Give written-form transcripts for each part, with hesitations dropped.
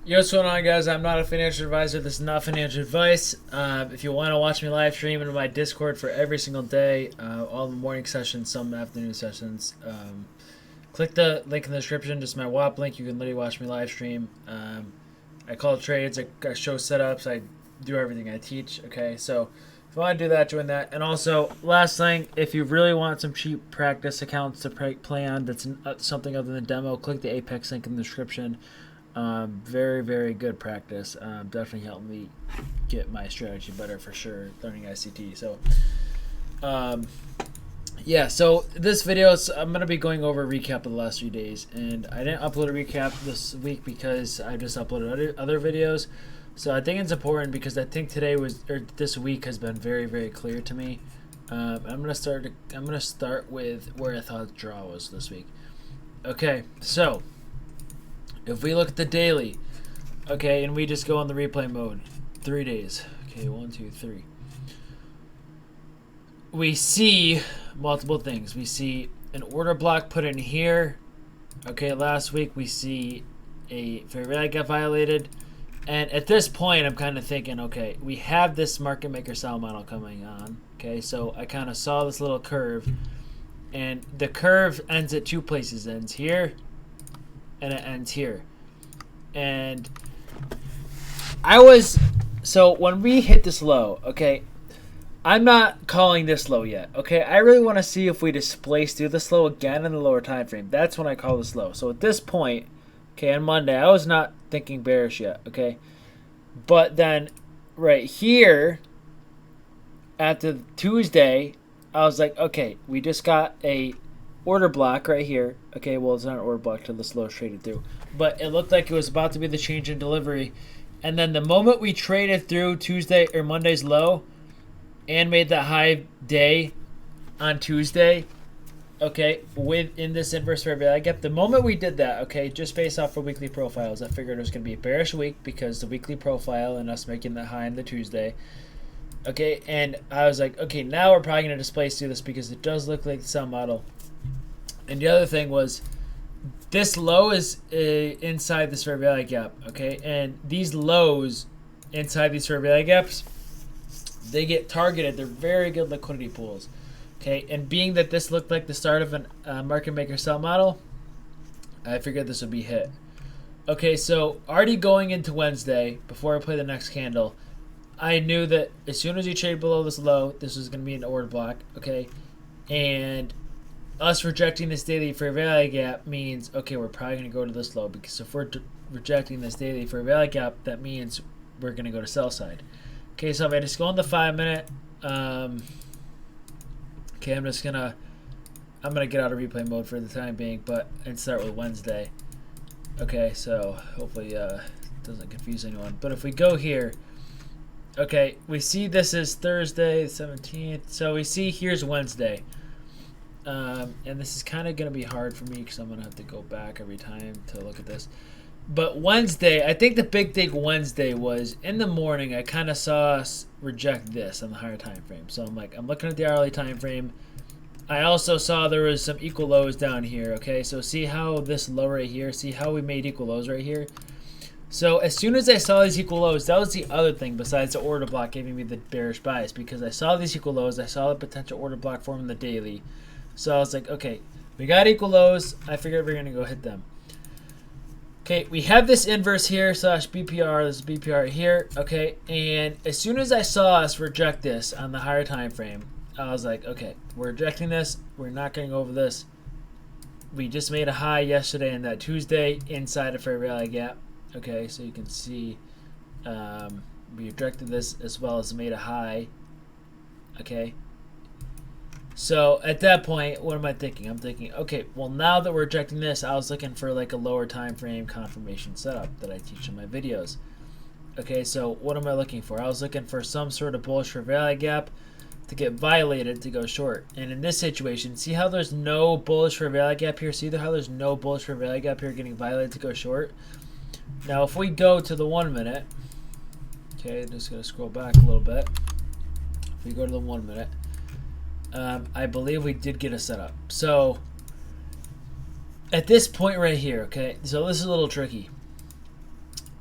Yo, what's going on, guys? I'm not a financial advisor. This is not financial advice. If you want to watch me live stream in my Discord for every single day, all the morning sessions, some afternoon sessions, click the link in the description. Just my WAP link. You can literally watch me live stream. I call trades. I show setups. I do everything. I teach. Okay, so if you want to do that, join that. And also, last thing, if you really want some cheap practice accounts to play on that's something other than demo, click the Apex link in the description. Very, very good practice. Definitely helped me get my strategy better for sure, learning ICT. So, yeah, so this video, I'm going to be going over a recap of the last 3 days. And I didn't upload a recap this week because I just uploaded other videos. So I think it's important because I think this week has been very, very clear to me. I'm going to start with where I thought the draw was this week. Okay, so if we look at the daily, okay, and we just go on the replay mode, 3 days. Okay, 1, 2, 3. We see multiple things. We see an order block put in here. Okay, last week we see a fair value get violated. And at this point, I'm kind of thinking, okay, we have this market maker style model coming on. Okay, so I kind of saw this little curve. And the curve ends at two places. It ends here and it ends here. And so when we hit this low, okay, I'm not calling this low yet, okay? I really want to see if we displace through this low again in the lower time frame. That's when I call this low. So at this point, okay, on Monday, I was not thinking bearish yet, okay? But then right here at the Tuesday, I was like, okay, we just got a order block right here. Okay, well, it's not an order block till this low traded through. But it looked like it was about to be the change in delivery. And then the moment we traded through Tuesday or Monday's low and made that high day on Tuesday, okay, within this inverse fair value gap, the moment we did that, okay, just based off of weekly profiles, I figured it was going to be a bearish week because the weekly profile and us making that high on the Tuesday. Okay, and I was like, okay, now we're probably going to displace through this because it does look like the sell model. And the other thing was, this low is inside this fair value gap, okay? And these lows inside these fair value gaps, they get targeted. They're very good liquidity pools, okay? And being that this looked like the start of a market maker sell model, I figured this would be hit. Okay, so already going into Wednesday, before I play the next candle, I knew that as soon as you trade below this low, this was going to be an order block, okay? And us rejecting this daily fair value gap means, okay, we're probably going to go to this low because if we're rejecting this daily fair value gap, that means we're going to go to sell side. Okay, so if I just go on the 5 minute, okay, I'm gonna get out of replay mode for the time being, and start with Wednesday. Okay, so hopefully it doesn't confuse anyone. But if we go here, okay, we see this is Thursday, 17th. So we see here's Wednesday. And this is kind of going to be hard for me because I'm going to have to go back every time to look at this. But Wednesday, I think the big thing Wednesday was in the morning, I kind of saw us reject this on the higher time frame. So I'm looking at the hourly time frame. I also saw there was some equal lows down here. Okay, so see how this low right here, see how we made equal lows right here? So as soon as I saw these equal lows, that was the other thing besides the order block giving me the bearish bias, because I saw these equal lows, I saw the potential order block form in the daily. So I was like, okay, we got equal lows. I figured we are going to go hit them. Okay, we have this inverse here, slash BPR. This is BPR here, okay? And as soon as I saw us reject this on the higher time frame, I was like, okay, we're rejecting this. We're not going to go over this. We just made a high yesterday and that Tuesday inside a fair value gap. Okay, so you can see we rejected this as well as made a high. Okay. So at that point, what am I thinking? I'm thinking, okay, well, now that we're rejecting this, I was looking for like a lower time frame confirmation setup that I teach in my videos. Okay, so what am I looking for? I was looking for some sort of bullish fair value gap to get violated to go short. And in this situation, see how there's no bullish fair value gap here? See how there's no bullish fair value gap here getting violated to go short? Now, if we go to the 1 minute, okay, just going to scroll back a little bit. If we go to the 1 minute, I believe we did get a setup. So at this point right here, okay, so this is a little tricky.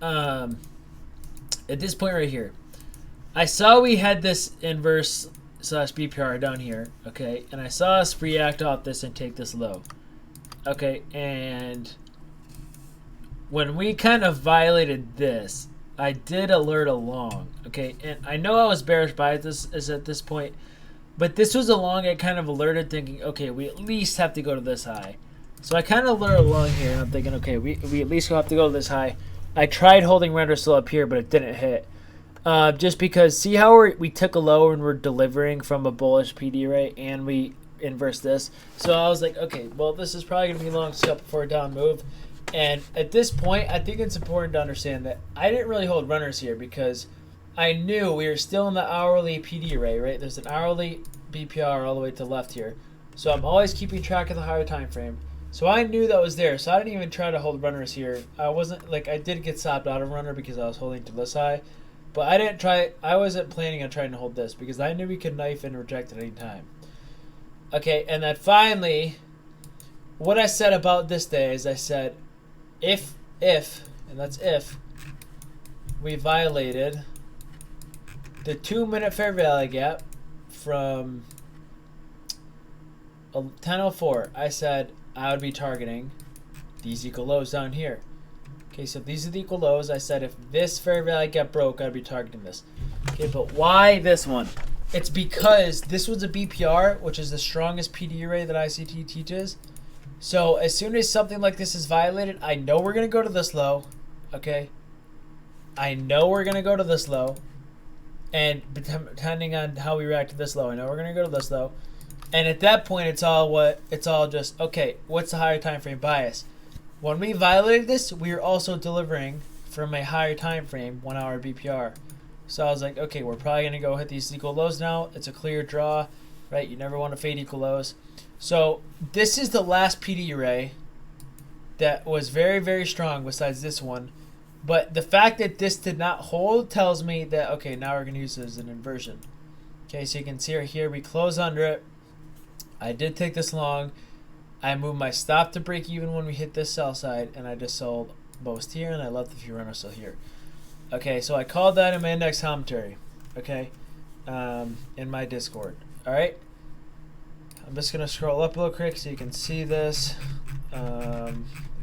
at this point right here, I saw we had this inverse slash BPR down here, okay, and I saw us react off this and take this low, okay, and when we kind of violated this, I did alert along, okay, and I know I was bearish by this is at this point, but this was along I kind of alerted thinking, okay, we at least have to go to this high. So I kind of alerted along here, and I'm thinking, okay, we at least have to go to this high. I tried holding render still up here, but it didn't hit. Just because, see how we took a low and we're delivering from a bullish PD array, and we inverse this. So I was like, okay, well, this is probably going to be long scalp before a down move. And at this point, I think it's important to understand that I didn't really hold runners here because I knew we were still in the hourly PD array, right? There's an hourly BPR all the way to the left here. So I'm always keeping track of the higher time frame. So I knew that was there. So I didn't even try to hold runners here. I wasn't, like, I did get stopped out of runner because I was holding to this high. But I wasn't planning on trying to hold this because I knew we could knife and reject at any time. Okay, and then finally, what I said about this day is I said, if, and that's if, we violated the 2-minute fair value gap from 10:04, I said I would be targeting these equal lows down here. Okay, so these are the equal lows. I said if this fair value gap broke, I'd be targeting this. Okay, but why this one? It's because this was a BPR, which is the strongest PD array that ICT teaches. So as soon as something like this is violated, I know we're going to go to this low. Okay? I know we're going to go to this low. And depending on how we react to this low, I know we're going to go to this low. And at that point, it's all just, okay, what's the higher time frame bias? When we violated this, we were also delivering from a higher time frame, 1 hour BPR. So I was like, okay, we're probably going to go hit these equal lows now. It's a clear draw, right? You never want to fade equal lows. So this is the last PD array that was very, very strong besides this one. But the fact that this did not hold tells me that, okay, now we're going to use this as an inversion. Okay, so you can see right here, we close under it. I did take this long. I moved my stop to break even when we hit this sell side, and I just sold most here, and I left the few runners still here. Okay, so I called that in my index commentary, okay, in my Discord. All right, I'm just gonna scroll up a little quick so you can see this. It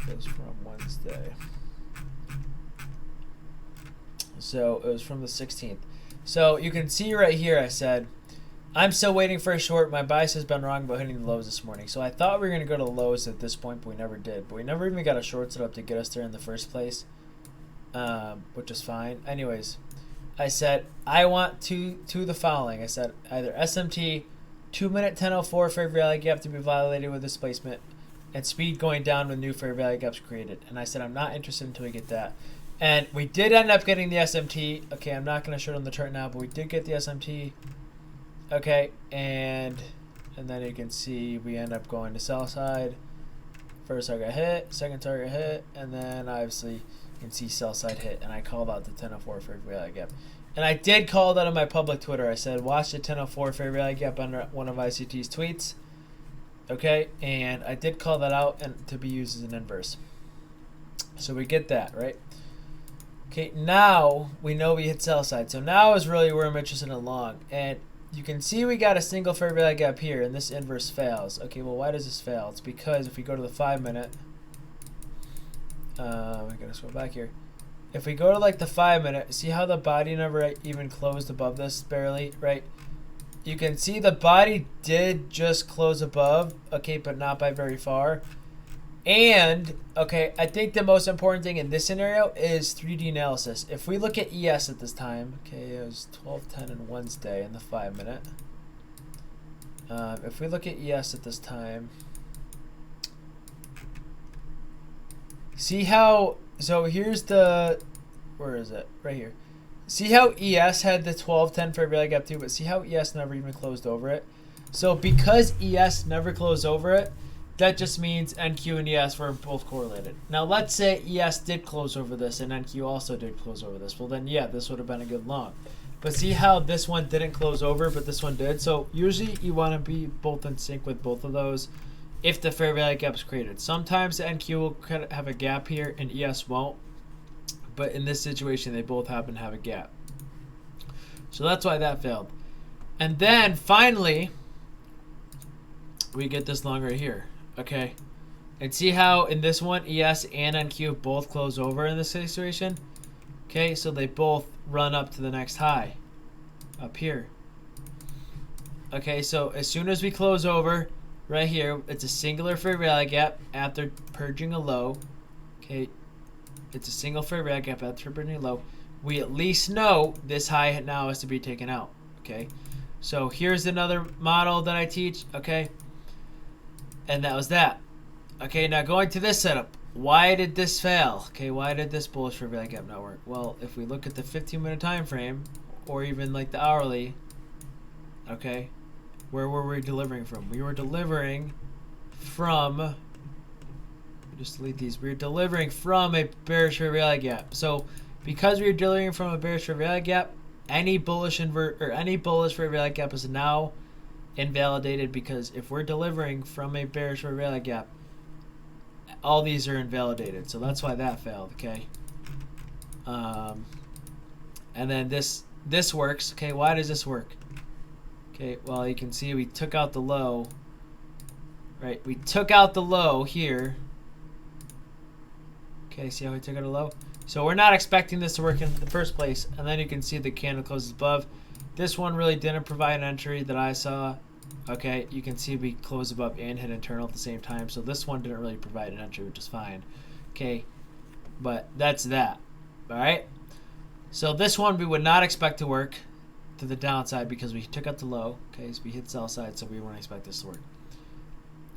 goes from Wednesday, so it was from the 16th. So you can see right here, I said, I'm still waiting for a short. My bias has been wrong about hitting the lows this morning. So I thought we were going to go to the lows at this point, but we never did. But we never even got a short set up to get us there in the first place, which is fine. Anyways, I said I want to the following. I said either SMT, 2-minute 10:04 fair value gap to be violated with displacement, and speed going down with new fair value gaps created. And I said I'm not interested until we get that. And we did end up getting the SMT. Okay, I'm not going to show it on the chart now, but we did get the SMT. Okay, and then you can see we end up going to sell side. First target hit, second target hit, and then obviously you can see sell side hit. And I called out the 10:04 fair value gap. And I did call that on my public Twitter. I said, watch the 10:04 fair value gap under one of ICT's tweets. Okay, and I did call that out and to be used as an inverse. So we get that, right? Okay, now we know we hit sell side. So now is really where I'm interested in long. And you can see we got a single fair value gap here, and this inverse fails. Okay, well, why does this fail? It's because if we go to the 5-minute, I gotta scroll back here. If we go to like the 5-minute, see how the body never even closed above this barely, right? You can see the body did just close above, okay, but not by very far. And, okay, I think the most important thing in this scenario is 3D analysis. If we look at ES at this time, okay, it was 12:10 on Wednesday in the 5-minute. If we look at ES at this time, see how, so here's the, where is it? Right here. See how ES had the 12:10 fair value gap too, but see how ES never even closed over it? So because ES never closed over it, that just means NQ and ES were both correlated. Now let's say ES did close over this and NQ also did close over this. Well then yeah, this would have been a good long. But see how this one didn't close over, but this one did? So usually you want to be both in sync with both of those if the fair value gap is created. Sometimes the NQ will have a gap here and ES won't. But in this situation, they both happen to have a gap. So that's why that failed. And then finally, we get this long right here. Okay. And see how in this one, ES and NQ both close over in this situation? Okay, so they both run up to the next high up here. Okay, so as soon as we close over right here, it's a singular fair value gap after purging a low. Okay, it's a single fair value gap after purging a low. We at least know this high now has to be taken out. Okay, so here's another model that I teach. Okay, and that was that. Okay, now going to this setup. Why did this fail? Okay, why did this bullish fair value gap not work? Well, if we look at the 15-minute time frame, or even like the hourly, okay, where were we delivering from? We were delivering from, just delete these, we were delivering from a bearish fair value gap. So because we were delivering from a bearish fair value gap, any bullish any bullish fair value gap is now invalidated, because if we're delivering from a bearish fair value gap, all these are invalidated. So that's why that failed. Okay, and then this works. Okay, why does this work? Okay, well, you can see we took out the low, right? We took out the low here. Okay, see how we took out a low? So we're not expecting this to work in the first place. And then you can see the candle closes above. This one really didn't provide an entry that I saw. Okay, you can see we closed above and hit internal at the same time. So this one didn't really provide an entry, which is fine. Okay, but that's that. All right. So this one we would not expect to work to the downside because we took out the low. Okay, so we hit sell side, so we wouldn't expect this to work.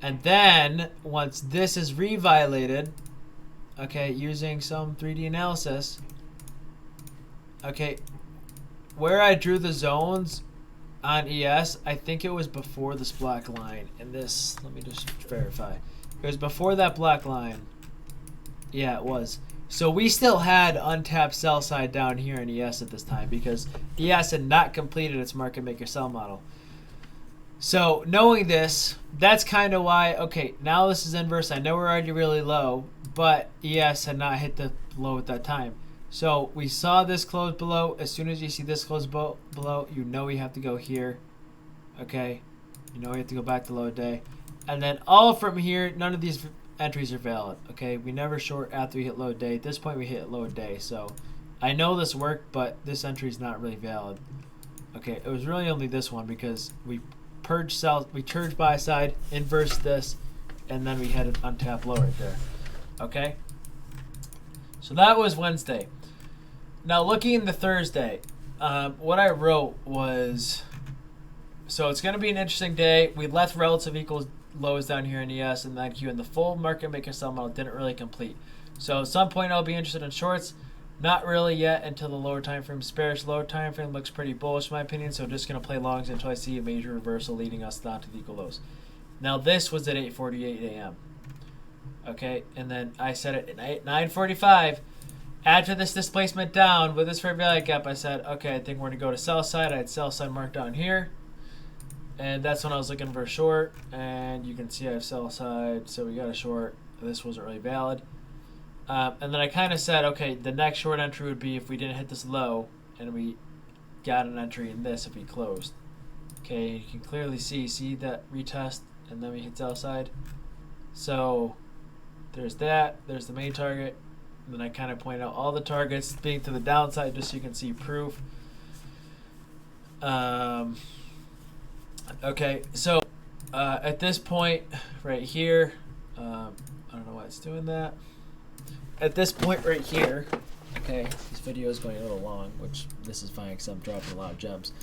And then once this is reviolated, okay, using some 3D analysis, okay, where I drew the zones on ES, I think it was before this black line. And this, let me just verify. It was before that black line. Yeah, it was. So we still had untapped sell side down here in ES at this time because ES had not completed its market maker sell model. So knowing this, that's kind of why, okay, now this is inverse. I know we're already really low, but ES had not hit the low at that time. So we saw this close below. As soon as you see this close below, you know we have to go here. Okay, you know we have to go back to low day. And then all from here, none of these entries are valid. Okay, we never short after we hit low day. At this point we hit low day. So I know this worked, but this entry is not really valid. Okay, it was really only this one because we purged sell, we purged buy side, inverse this, and then we had an untapped low right there. Okay, so that was Wednesday. Now looking into Thursday, what I wrote was, so it's going to be an interesting day. We left relative equals lows down here in ES and then Q, and the full market maker sell model didn't really complete. So at some point I'll be interested in shorts. Not really yet until the lower time frame. Bearish lower time frame looks pretty bullish in my opinion, so just going to play longs until I see a major reversal leading us down to the equal lows. Now this was at 8:48 a.m. Okay, and then I said it at 9:45. After this displacement down with this fair value gap, I said, okay, I think we're going to go to sell side. I had sell side marked down here. And that's when I was looking for a short. And you can see I have sell side, so we got a short. This wasn't really valid. And then I kind of said, okay, the next short entry would be if we didn't hit this low and we got an entry in this if we closed. Okay, you can clearly see that retest, and then we hit sell side. So there's that. There's the main target. And then I kind of point out all the targets being to the downside just so you can see proof. Okay, so at this point right here, I don't know why it's doing that. At this point right here, okay, this video is going a little long, which this is fine because I'm dropping a lot of gems.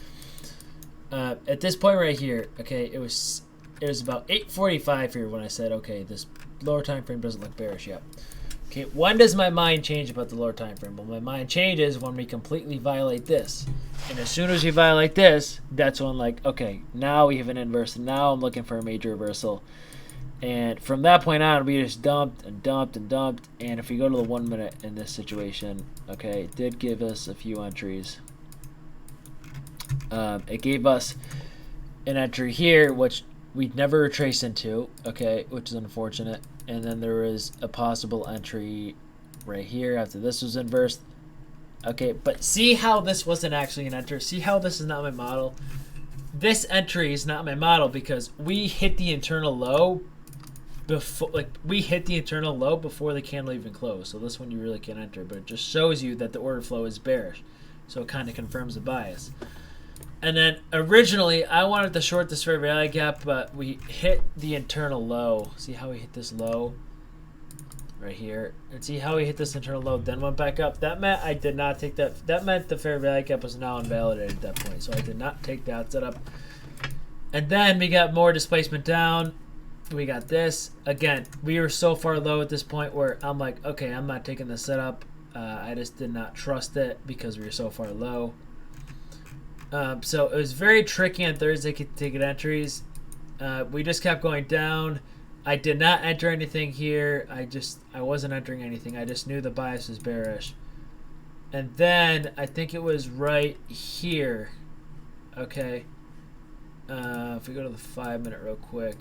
At this point right here, okay, it was about 8:45 here when I said, okay, this lower time frame doesn't look bearish yet. Okay, when does my mind change about the lower time frame? Well, my mind changes when we completely violate this. And as soon as we violate this, that's when, like, okay, now we have an inverse, and now I'm looking for a major reversal. And from that point on, we just dumped and dumped and dumped. And if we go to the 1 minute in this situation, okay, it did give us a few entries. It gave us an entry here, which we'd never retrace into, okay, which is unfortunate. And then there is a possible entry right here after this was inversed. Okay, but see how this wasn't actually an enter? See how this is not my model? This entry is not my model because we hit the internal low before, like we hit the internal low before the candle even closed. So this one you really can't enter, but it just shows you that the order flow is bearish. So it kind of confirms the bias. And then originally I wanted to short this fair value gap, but we hit the internal low. See how we hit this low right here? And see how we hit this internal low, then went back up. That meant I did not take that. That meant the fair value gap was now invalidated at that point. So I did not take that setup. And then we got more displacement down. We got this. Again, we were so far low at this point where I'm like, okay, I'm not taking this setup. I just did not trust it because we were so far low. So it was very tricky on Thursday to get entries. We just kept going down. I did not enter anything here. I wasn't entering anything. I just knew the bias was bearish. And then I think it was right here. Okay. If we go to the 5-minute real quick.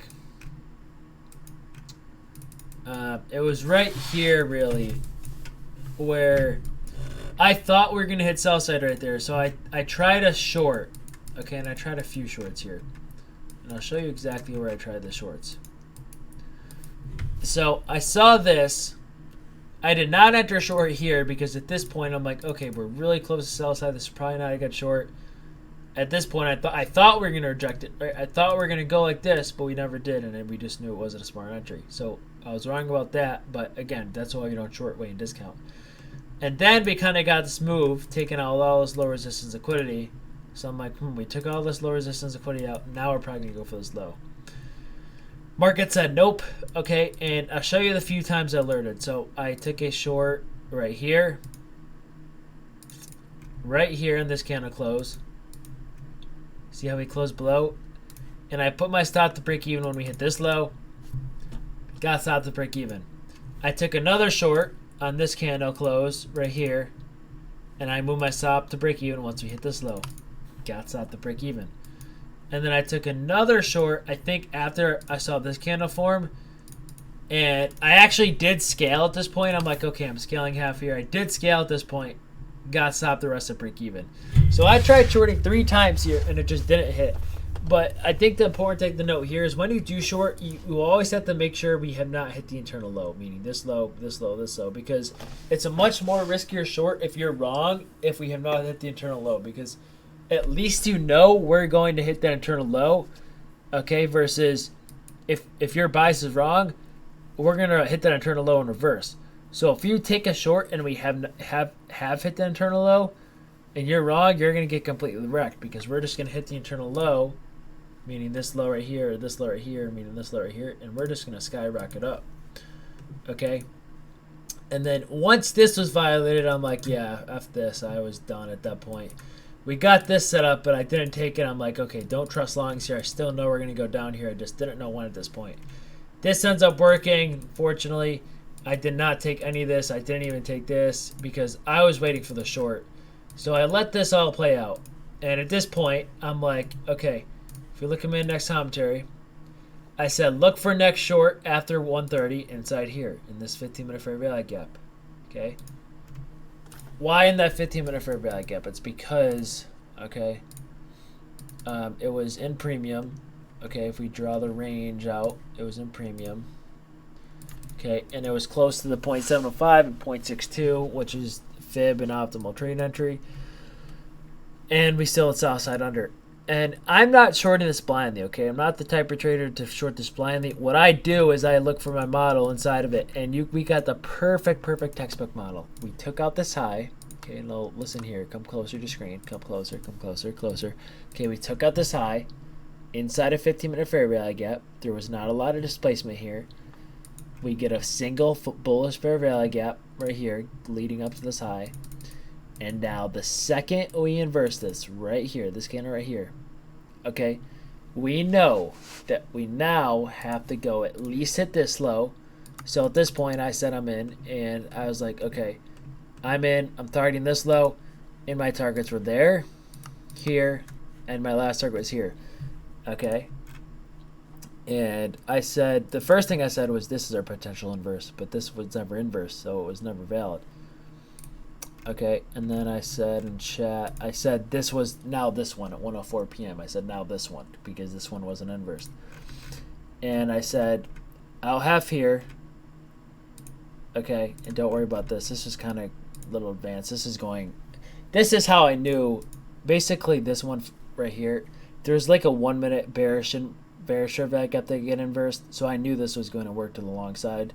It was right here really where I thought we were going to hit sell side right there. So I tried a short. Okay, and I tried a few shorts here. And I'll show you exactly where I tried the shorts. So I saw this. I did not enter a short here because at this point I'm like, okay, we're really close to sell side. This is probably not a good short. At this point, I thought we were going to reject it. Right? I thought we were going to go like this, but we never did, and then we just knew it wasn't a smart entry. So I was wrong about that, but again, that's why you don't short weight and discount. And then we kind of got this move, taking out all this low resistance liquidity. So I'm like, we took all this low resistance liquidity out. Now we're probably going to go for this low. Market said nope. Okay, and I'll show you the few times I alerted. So I took a short right here in this candle close. See how we closed below? And I put my stop to break even when we hit this low. Got stop to break even. I took another short on this candle close right here. And I moved my stop to break even once we hit this low. Got stop to break even. And then I took another short, I think after I saw this candle form. And I actually did scale at this point. I'm like, okay, I'm scaling half here. I did scale at this point. Got stopped the rest of break even. So I tried shorting 3 times here and it just didn't hit. But I think the important thing to note here is when you do short, you always have to make sure we have not hit the internal low, meaning this low, this low, this low, because it's a much more riskier short if you're wrong if we have not hit the internal low, because at least you know we're going to hit that internal low, okay, versus if your bias is wrong, we're going to hit that internal low in reverse. So if you take a short and we have hit the internal low and you're wrong, you're going to get completely wrecked because we're just going to hit the internal low, meaning this low right here, or this low right here, meaning this low right here, and we're just going to skyrocket up. Okay? And then once this was violated, I'm like, yeah, F this. I was done at that point. We got this set up, but I didn't take it. I'm like, okay, don't trust longs here. I still know we're going to go down here. I just didn't know when at this point. This ends up working, fortunately. I did not take any of this. I didn't even take this because I was waiting for the short. So I let this all play out. And at this point, I'm like, okay, if you look at my next commentary, I said look for next short after 130 inside here in this 15-minute fair value gap. Okay? Why in that 15-minute fair value gap? It's because, okay, it was in premium. Okay, if we draw the range out, it was in premium. Okay, and it was close to the 0.705 and 0.62, which is fib and optimal trade entry. And we still at south side under. And I'm not shorting this blindly, okay? I'm not the type of trader to short this blindly. What I do is I look for my model inside of it, and we got the perfect textbook model. We took out this high. Okay, now listen here. Come closer to screen. Come closer, closer. Okay, we took out this high inside a 15-minute fair value gap. There was not a lot of displacement here. We get a single bullish fair value gap right here leading up to this high. And now the second we inverse this right here, this candle right here, okay, we know that we now have to go at least hit this low. So at this point I said I'm in, and I was like, okay, I'm in, I'm targeting this low, and my targets were there, here, and my last target was here, okay. And I said, the first thing I said was, this is our potential inverse, but this was never inverse, so it was never valid. Okay, and then I said in chat, I said this was now this one at 1:04 p.m. I said now this one, because this one wasn't inversed. And I said, I'll have here, okay, and don't worry about this. This is kind of a little advanced. This is how I knew, basically this one right here, there's like a 1 minute bearish fair gap that get inversed, so I knew this was going to work to the long side.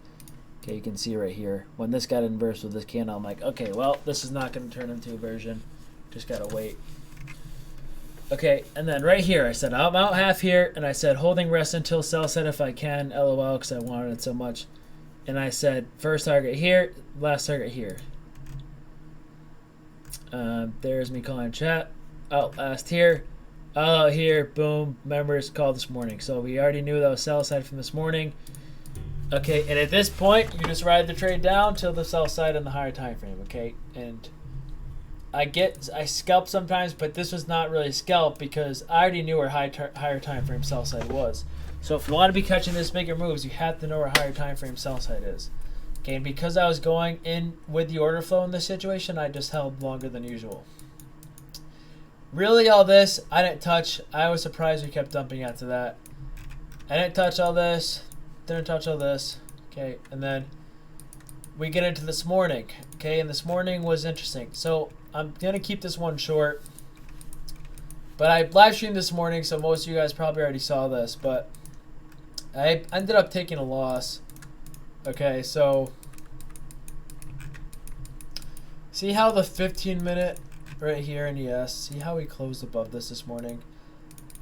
Okay, you can see right here, when this got inversed with this candle, I'm like, okay, well, this is not going to turn into a version. Just got to wait. Okay, and then right here, I said, I'm out half here, and I said, holding rest until sell side if I can, LOL, because I wanted it so much. And I said, first target here, last target here. There's me calling chat. Out last here. All out here, boom, members called this morning. So we already knew that was sell side from this morning. Okay, and at this point, you just ride the trade down till the sell side on the higher time frame, okay? And I scalp sometimes, but this was not really a scalp because I already knew where higher time frame sell side was. So if you want to be catching this bigger moves, you have to know where higher time frame sell side is. Okay, and because I was going in with the order flow in this situation, I just held longer than usual. Really, all this, I didn't touch. I was surprised we kept dumping after that. I didn't touch all this. Didn't touch all this. Okay, and then we get into this morning. Okay, and this morning was interesting. So I'm going to keep this one short. But I live streamed this morning, so most of you guys probably already saw this. But I ended up taking a loss. Okay, so see how the 15-minute right here in ES, see how we closed above this morning?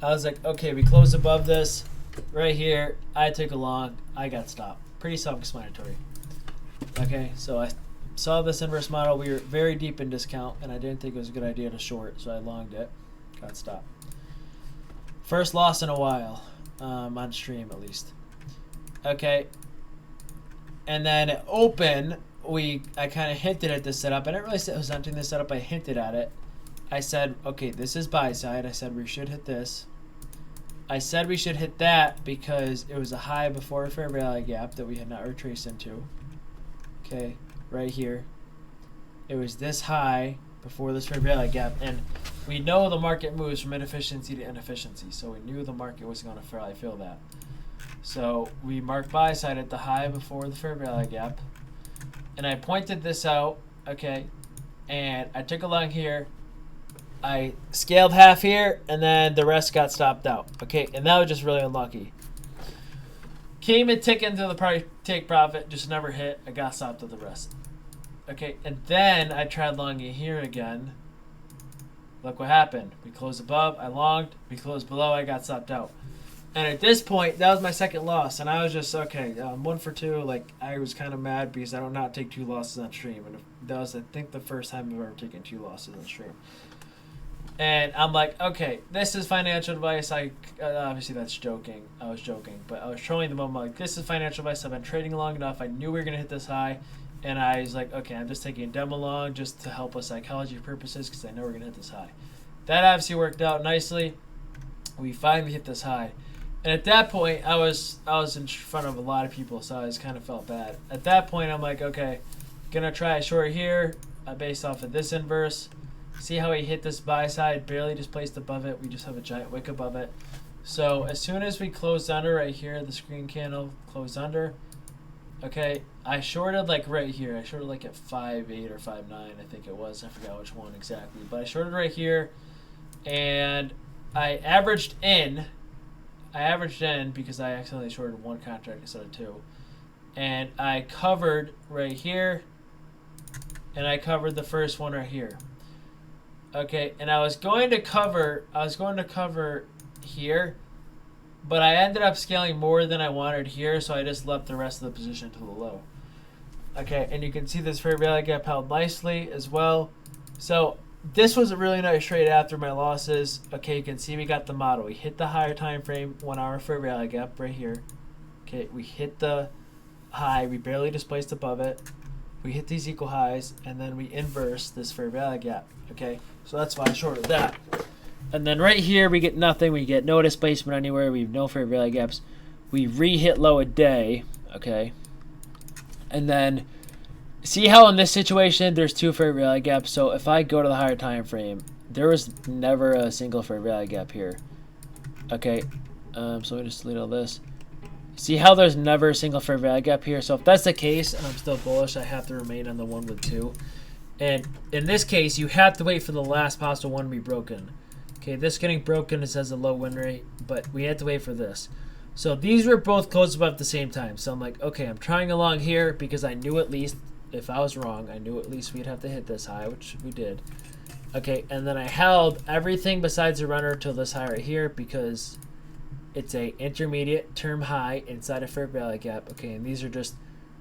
I was like, okay, we closed above this. Right here, I took a long, I got stopped. Pretty self-explanatory. Okay, so I saw this inverse model. We were very deep in discount, and I didn't think it was a good idea to short, so I longed it. Got stopped. First loss in a while, on stream at least. Okay, and then at open, I kind of hinted at this setup. I didn't really say I was entering this setup. I hinted at it. I said, okay, this is buy side. I said we should hit this. I said we should hit that because it was a high before a fair value gap that we had not retraced into. Okay, right here. It was this high before this fair value gap, and we know the market moves from inefficiency to inefficiency, so we knew the market was going to fairly fill that. So we marked buy side at the high before the fair value gap, and I pointed this out, okay, and I took a long here. I scaled half here, and then the rest got stopped out. Okay, and that was just really unlucky. Came and tick into the take profit, just never hit. I got stopped at the rest. Okay, and then I tried longing here again. Look what happened. We closed above, I longed. We closed below, I got stopped out. And at this point, that was my second loss, and I was just, okay, 1 for 2. Like, I was kind of mad because I don't not take 2 losses on stream. And that was, I think, the first time I've ever taken 2 losses on stream. And I'm like, okay, this is financial advice. Obviously that's joking. I was joking, but I was showing them. I'm like, this is financial advice. I've been trading long enough. I knew we were gonna hit this high, and I was like, okay, I'm just taking a demo long just to help with psychology purposes because I know we're gonna hit this high. That obviously worked out nicely. We finally hit this high, and at that point, I was in front of a lot of people, so I just kind of felt bad. At that point, I'm like, okay, gonna try a short here based off of this inverse. See how he hit this buy side, barely just placed above it. We just have a giant wick above it. So as soon as we closed under right here, the screen candle closed under. Okay, I shorted like right here. I shorted like at 5.8 or 5.9, I think it was. I forgot which one exactly. But I shorted right here, and I averaged in. Because I accidentally shorted 1 contract instead of 2. And I covered right here, and I covered the first one right here. Okay, and I was going to cover here, but I ended up scaling more than I wanted here, so I just left the rest of the position to the low. Okay, and you can see this fair value gap held nicely as well. So this was a really nice trade after my losses. Okay, you can see we got the model. We hit the higher time frame 1 hour fair value gap right here. Okay, we hit the high. We barely displaced above it. We hit these equal highs, and then we inverse this fair value gap. Okay, so that's why I shorted that. And then right here, we get nothing. We get no displacement anywhere. We have no fair value gaps. we re-hit low a day, okay? And then see how in this situation there's two fair value gaps. So if I go to the higher time frame, there was never a single fair value gap here. Okay, so let me just delete all this. See how there's never a single fair value gap here? So if that's the case and I'm still bullish, I have to remain on the one with two. And in this case, you have to wait for the last possible one to be broken. Okay, this getting broken, it says a low win rate, but we had to wait for this. So these were both closed above at the same time. So I'm like, okay, I'm trying along here because I knew at least, if I was wrong, I knew at least we'd have to hit this high, which we did. Okay, and then I held everything besides the runner till this high right here because it's a intermediate term high inside a fair value gap. Okay, and these are just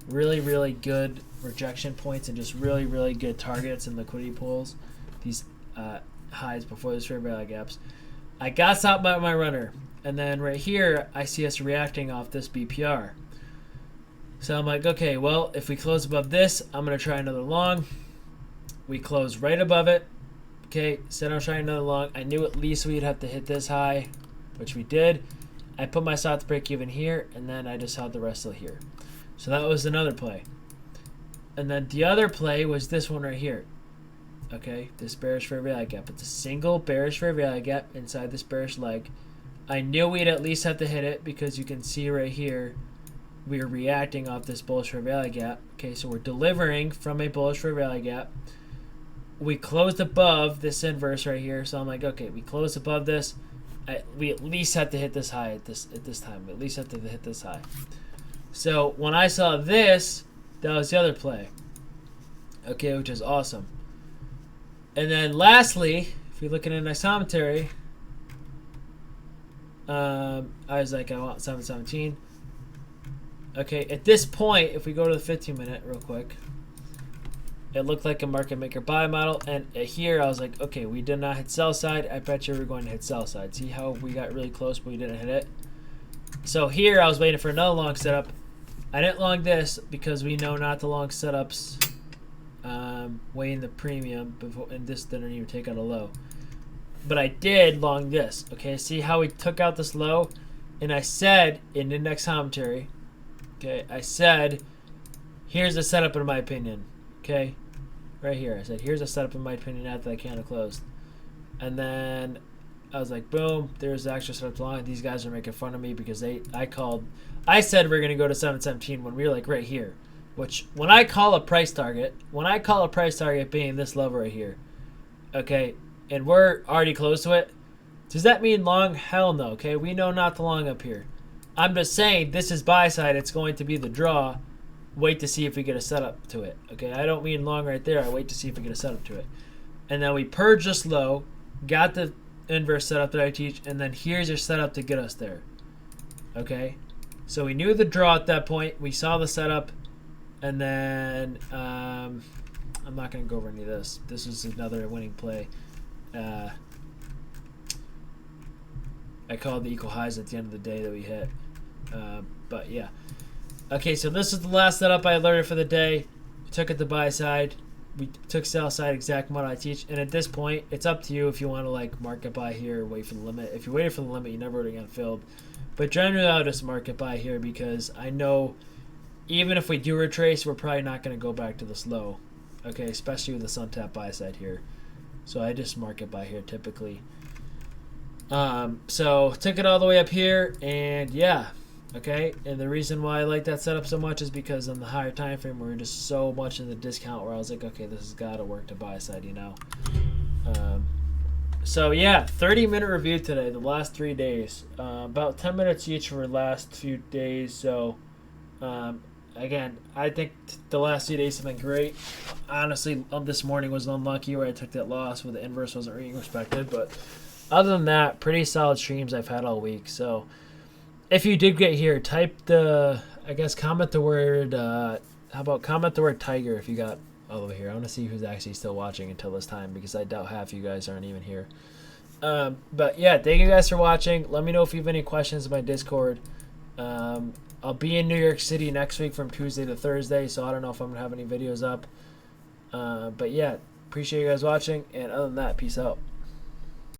really, really good rejection points and just really, really good targets and liquidity pools. These highs before those fair value gaps. I got stopped by my runner. And then right here, I see us reacting off this BPR. So I'm like, okay, well, if we close above this, I'm going to try another long. We close right above it. Okay, said I'm trying another long. I knew at least we'd have to hit this high, which we did. I put my stop break even here, and then I just held the rest of here. So that was another play. And then the other play was this one right here. Okay, this bearish fair value gap. It's a single bearish fair value gap inside this bearish leg. I knew we'd at least have to hit it because you can see right here we are reacting off this bullish fair value gap. Okay, so we're delivering from a bullish fair value gap. We closed above this inverse right here, so I'm like, okay, we closed above this. We at least have to hit this high at this time. We at least have to hit this high. So when I saw this, that was the other play. Okay, which is awesome. And then lastly, if you're looking at my commentary, I was like, I want 717. Okay, at this point, if we go to the 15 minute real quick, it looked like a market maker buy model. And here I was like, okay, we did not hit sell side. I bet you we're going to hit sell side. See how we got really close, but we didn't hit it? So here I was waiting for another long setup. I didn't long this because we know not to long setups weighing the premium before, and this didn't even take out a low. But I did long this. Okay, see how we took out this low? And I said in the next commentary, okay, I said, here's the setup in my opinion. Okay, right here. I said, here's a setup in my opinion after that candle closed. And then I was like, boom, there's the extra setup long. These guys are making fun of me because I said we're going to go to 717 when we were like right here. Which, when I call a price target being this level right here, okay, and we're already close to it, does that mean long? Hell no, okay? We know not to long up here. I'm just saying this is buy side. It's going to be the draw. Wait to see if we get a setup to it, okay? I don't mean long right there. I wait to see if we get a setup to it. And then we purge this low, got the inverse setup that I teach, and then here's your setup to get us there, okay? So we knew the draw at that point. We saw the setup, and then I'm not going to go over any of this. This is another winning play. I called the equal highs at the end of the day that we hit. But yeah. Okay, so this is the last setup I learned for the day. We took it to buy side. We took sell side, exact model I teach. And at this point, it's up to you if you want to like market buy here or wait for the limit. If you waited for the limit, you never would have gotten filled. But generally, I'll just market buy here because I know even if we do retrace, we're probably not going to go back to this low. Okay, especially with this untap buy side here. So I just market buy here typically. So took it all the way up here, and yeah, okay. And the reason why I like that setup so much is because on the higher time frame, we're just so much in the discount where I was like, okay, this has got to work to buy side, you know. So yeah, 30-minute review today, the last 3 days, about 10 minutes each for the last few days. So again, I think the last 2 days have been great. Honestly, this morning was unlucky where I took that loss where the inverse wasn't being respected, but other than that, pretty solid streams I've had all week. So if you did get here, type the, I guess, comment the word, how about comment the word tiger if you got all over here. I want to see who's actually still watching until this time because I doubt half you guys aren't even here. But yeah, thank you guys for watching. Let me know if you have any questions in my Discord. I'll be in New York City next week from Tuesday to Thursday, so I don't know if I'm going to have any videos up. But yeah, appreciate you guys watching, and other than that, peace out.